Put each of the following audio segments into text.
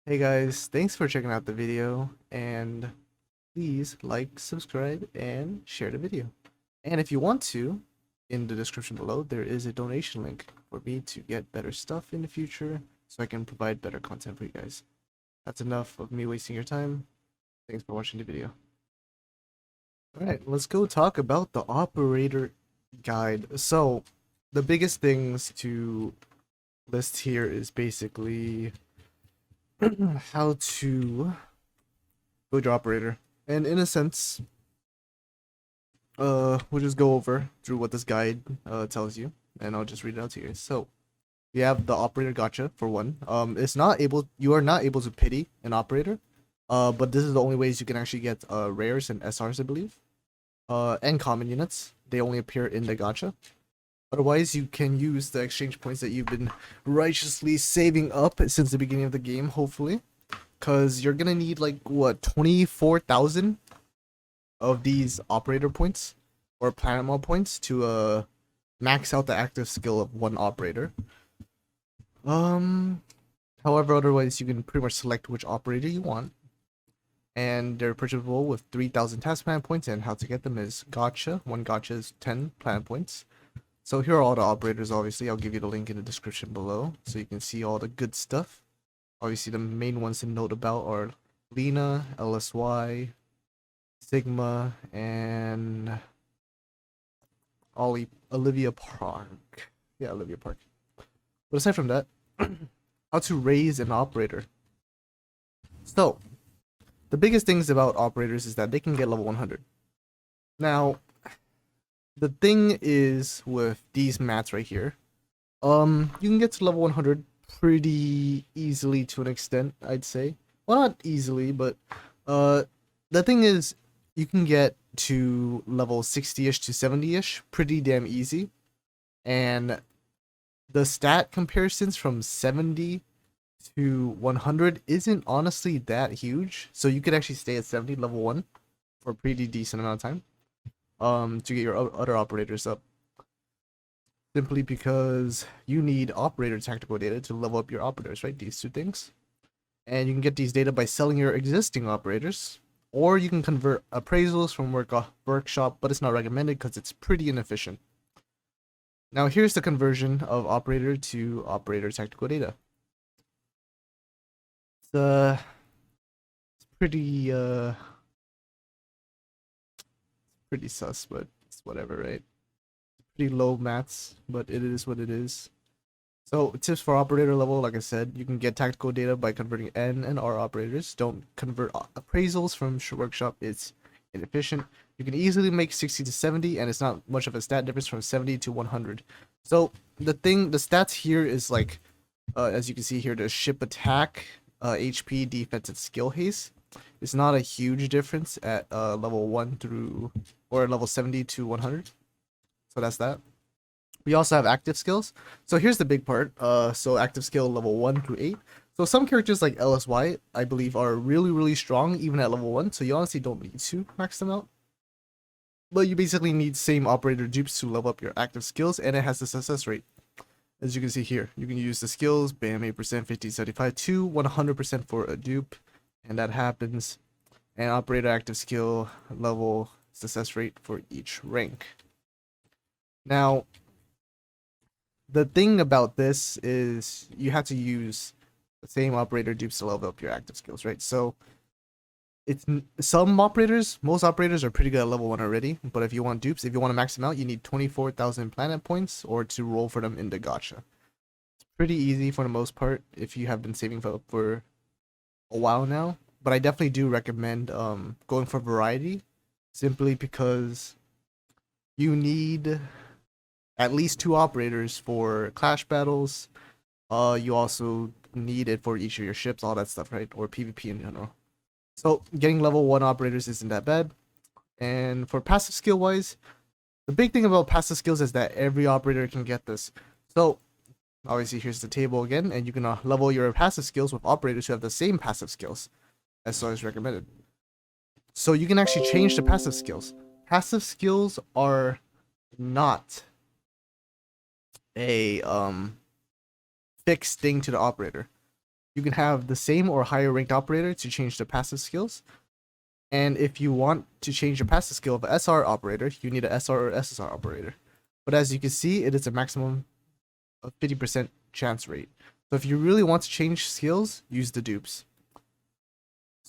Hey guys, thanks for checking out the video, and please like, subscribe, and share the video. And if you want to, in the description below, there is a donation link for me to get better stuff in the future so I can provide better content for you guys. That's enough of me wasting your time. Thanks for watching the video. Alright, let's go talk about the operator guide. So, the biggest things to list here is basically how to build your operator. And in a sense, we'll just go over through what this guide tells you, and I'll just read it out to you. So you have the operator gacha for one. You are not able to pity an operator, but this is the only ways you can actually get rares and SRs, I believe. And common units. They only appear in the gacha. Otherwise, you can use the exchange points that you've been righteously saving up since the beginning of the game, hopefully. Because you're gonna need like, what, 24,000 of these operator points or planet mod points to max out the active skill of one operator. However, otherwise you can pretty much select which operator you want, and they're purchasable with 3,000 task planet points, and how to get them is gacha. One gacha is 10 planet points. So here are all the operators. Obviously, I'll give you the link in the description below so you can see all the good stuff. Obviously, the main ones to note about are Lena, LSY, Sigma, and Olivia Park. Yeah, Olivia Park. But aside from that, how to raise an operator. So, the biggest things about operators is that they can get level 100. Now, the thing is with these mats right here, you can get to level 100 pretty easily to an extent, I'd say. Well, not easily, but the thing is, you can get to level 60-ish to 70-ish pretty damn easy. And the stat comparisons from 70 to 100 isn't honestly that huge. So you could actually stay at 70 level 1 for a pretty decent amount of time to get your other operators up. Simply because you need operator tactical data to level up your operators, right? These two things. And you can get these data by selling your existing operators, or you can convert appraisals from workshop, but it's not recommended because it's pretty inefficient. Now here's the conversion of operator to operator tactical data. It's pretty pretty sus, but it's whatever, right? Pretty low maths, but it is what it is. So tips for operator level, like I said, you can get tactical data by converting N and R operators. Don't convert appraisals from workshop, it's inefficient. You can easily make 60 to 70, and it's not much of a stat difference from 70 to 100. So the stats here is like, as you can see here, the ship attack, HP, defense, and skill haste. It's not a huge difference at level 1 through, or level 70 to 100. So that's that. We also have active skills. So here's the big part. So active skill level 1 through 8. So some characters like LSY, I believe, are really, really strong even at level 1. So you honestly don't need to max them out. But you basically need same operator dupes to level up your active skills, and it has the success rate. As you can see here, you can use the skills, bam, 8%, 50, 75 to 100% for a dupe. And that happens. And operator active skill level success rate for each rank. Now, the thing about this is you have to use the same operator dupes to level up your active skills, right? So it's most operators are pretty good at level 1 already, but if you want dupes, if you want to max them out, you need 24,000 planet points or to roll for them in the gacha. It's pretty easy for the most part if you have been saving for a while now, but I definitely do recommend going for variety, simply because you need at least 2 operators for clash battles. You also need it for each of your ships, all that stuff, right? Or PvP in general. So getting level 1 operators isn't that bad. And for passive skill wise, the big thing about passive skills is that every operator can get this. So obviously here's the table again, and you can level your passive skills with operators who have the same passive skills as always recommended. So you can actually change the passive skills. Passive skills are not a fixed thing to the operator. you can have the same or higher ranked operator to change the passive skills. And if you want to change the passive skill of an SR operator, you need an SR or SSR operator. But as you can see, it is a maximum of 50% chance rate. So if you really want to change skills, use the dupes.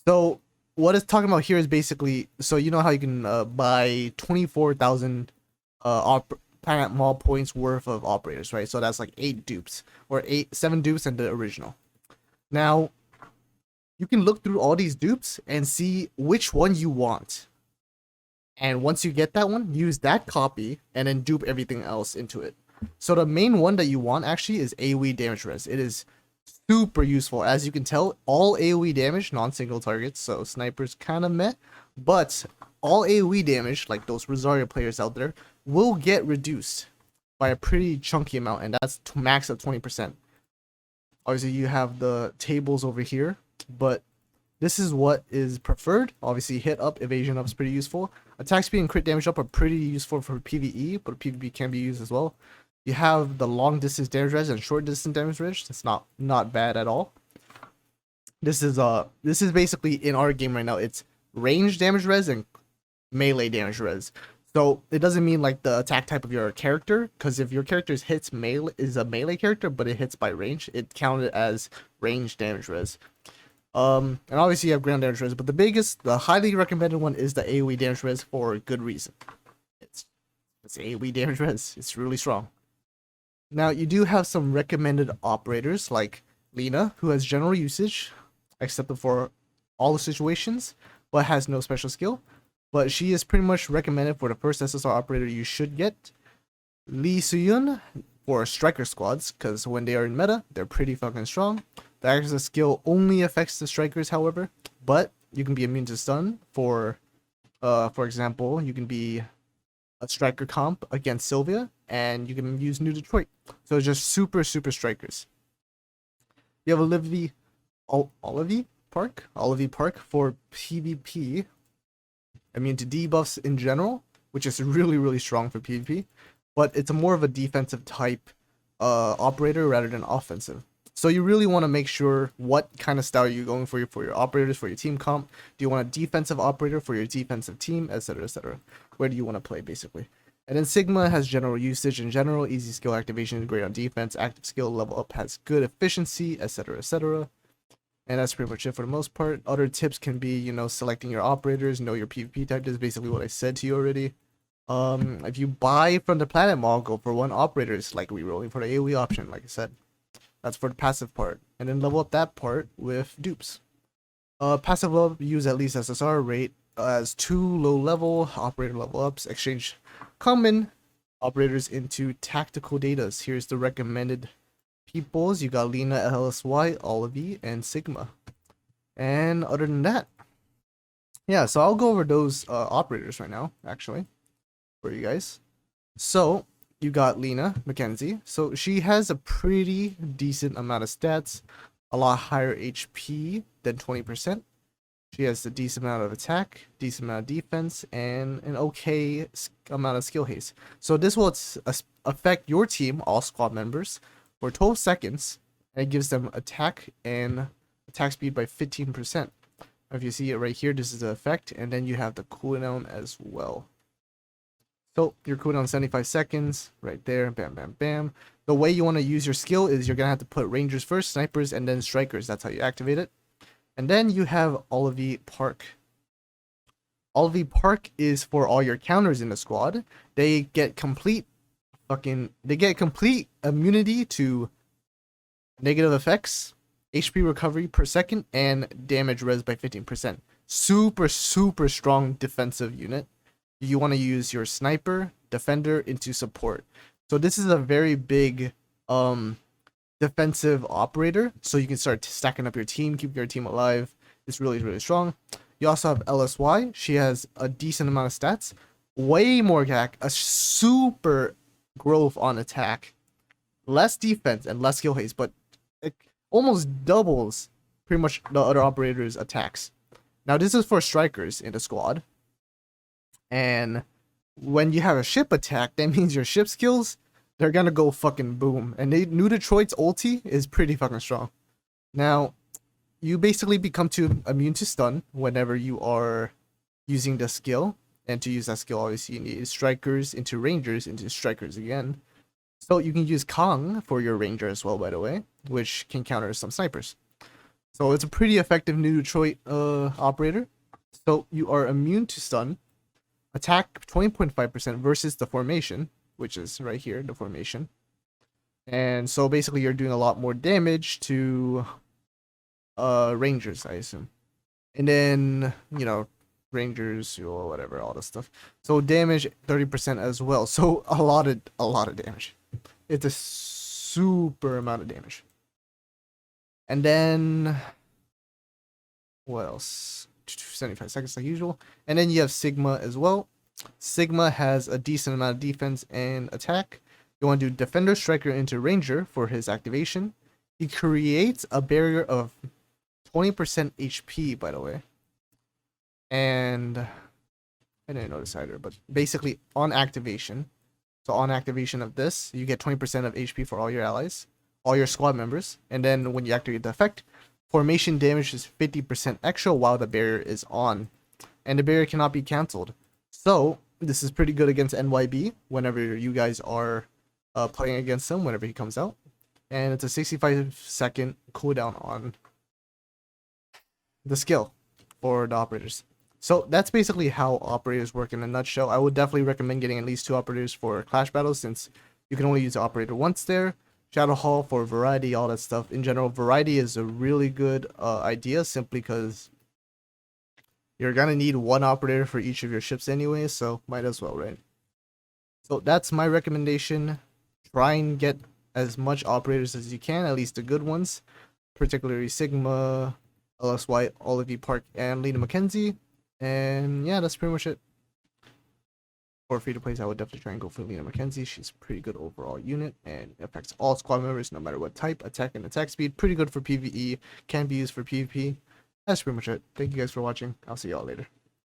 So what it's talking about here is basically, so you know how you can buy 24,000 Planet Mall points worth of operators, right? So that's like 8 dupes, or 7 dupes and the original. Now, you can look through all these dupes and see which one you want. And once you get that one, use that copy and then dupe everything else into it. So the main one that you want actually is AoE damage res. It is super useful. As you can tell, all AoE damage, non-single targets, so snipers kind of meh, but all AoE damage, like those Rosario players out there, will get reduced by a pretty chunky amount, and that's max at 20%. Obviously, you have the tables over here, but this is what is preferred. Obviously, hit up, evasion up is pretty useful. Attack speed and crit damage up are pretty useful for PvE, but PvP can be used as well. You have the long distance damage res and short distance damage res. It's not bad at all. This is basically in our game right now. It's range damage res and melee damage res. So it doesn't mean like the attack type of your character, because if your character hits melee is a melee character, but it hits by range, it counted as range damage res. And obviously you have ground damage res, but the highly recommended one is the AoE damage res for good reason. It's AoE damage res. It's really strong. Now, you do have some recommended operators like Lina, who has general usage, acceptable for all the situations, but has no special skill. But she is pretty much recommended for the first SSR operator you should get. Lee Suyun for striker squads, because when they are in meta, they're pretty fucking strong. The access skill only affects the strikers, however, but you can be immune to stun. For example, you can be a striker comp against Sylvia, and you can use New Detroit. So just super strikers. You have Olivia Park for PvP. Immune to debuffs in general, which is really strong for PvP, but it's more of a defensive type operator rather than offensive. So you really want to make sure what kind of style you're going for your operators, for your team comp. Do you want a defensive operator for your defensive team, etc, etc. Where do you want to play, basically? And then Sigma has general usage in general, easy skill activation, great on defense, active skill level up has good efficiency, etc, etc. And that's pretty much it for the most part. Other tips can be, selecting your operators, know your PvP type. This is basically what I said to you already. If you buy from the Planet Mall, go for one operator. It's like rerolling for the AoE option, like I said. That's for the passive part. And then level up that part with dupes. Passive level, use at least SSR, rate as 2 low level operator level ups, exchange common operators into tactical datas. Here's the recommended peoples. You got Lina, LSY, Olivia, and Sigma. And other than that, yeah, so I'll go over those operators right now, actually, for you guys. So you got Lina Mackenzie. So she has a pretty decent amount of stats, a lot higher HP than 20%. She has a decent amount of attack, decent amount of defense, and an okay amount of skill haste. So this will affect your team, all squad members, for 12 seconds, and it gives them attack and attack speed by 15%. If you see it right here, this is the effect, and then you have the cooldown as well. So your cooldown 75 seconds, right there, bam, bam, bam. The way you want to use your skill is you're going to have to put rangers first, snipers, and then strikers. That's how you activate it. And then you have Olivia Park. Olivia Park is for all your counters in the squad. They get complete immunity to negative effects, HP recovery per second, and damage res by 15%. Super strong defensive unit. You want to use your sniper, defender into support. So this is a very big defensive operator, so you can start stacking up your team, keep your team alive. It's really strong. You also have LSY. She has a decent amount of stats, way more attack, a super growth on attack, less defense and less skill haste, but it almost doubles pretty much the other operators' attacks. Now this is for strikers in the squad, and when you have a ship attack, that means your ship skills, they're gonna go fucking boom. And New Detroit's ulti is pretty fucking strong. Now, you basically become immune to stun whenever you are using the skill. And to use that skill, obviously, you need strikers into rangers into strikers again. So you can use Kong for your ranger as well, by the way, which can counter some snipers. So it's a pretty effective new Detroit operator. So you are immune to stun, attack 20.5% versus the formation, which is right here, the formation. And so basically you're doing a lot more damage to rangers, I assume. And then, you know, rangers or whatever, all this stuff. So damage 30% as well. So a lot of damage. It's a super amount of damage. And then what else? 75 seconds like usual. And then you have Sigma as well. Sigma has a decent amount of defense and attack. You want to do Defender Striker into Ranger for his activation. He creates a barrier of 20% HP, by the way. And I didn't notice either, but basically on activation. So on activation of this, you get 20% of HP for all your allies, all your squad members. And then when you activate the effect, formation damage is 50% extra while the barrier is on. And the barrier cannot be cancelled. So this is pretty good against NYB whenever you guys are playing against him, whenever he comes out. And it's a 65-second cooldown on the skill for the operators. So that's basically how operators work in a nutshell. I would definitely recommend getting at least 2 operators for clash battles, since you can only use the operator once there. Shadow Hall for variety, all that stuff. In general, variety is a really good idea, simply because you're gonna need 1 operator for each of your ships anyway, so might as well, right? So that's my recommendation. Try and get as much operators as you can, at least the good ones, particularly Sigma, LS White, Olivie Park, and Lena McKenzie. And yeah, that's pretty much it. For free to plays, I would definitely try and go for Lena McKenzie. She's a pretty good overall unit and affects all squad members no matter what type, attack and attack speed. Pretty good for PvE, can be used for PvP. That's pretty much it. Thank you guys for watching. I'll see y'all later.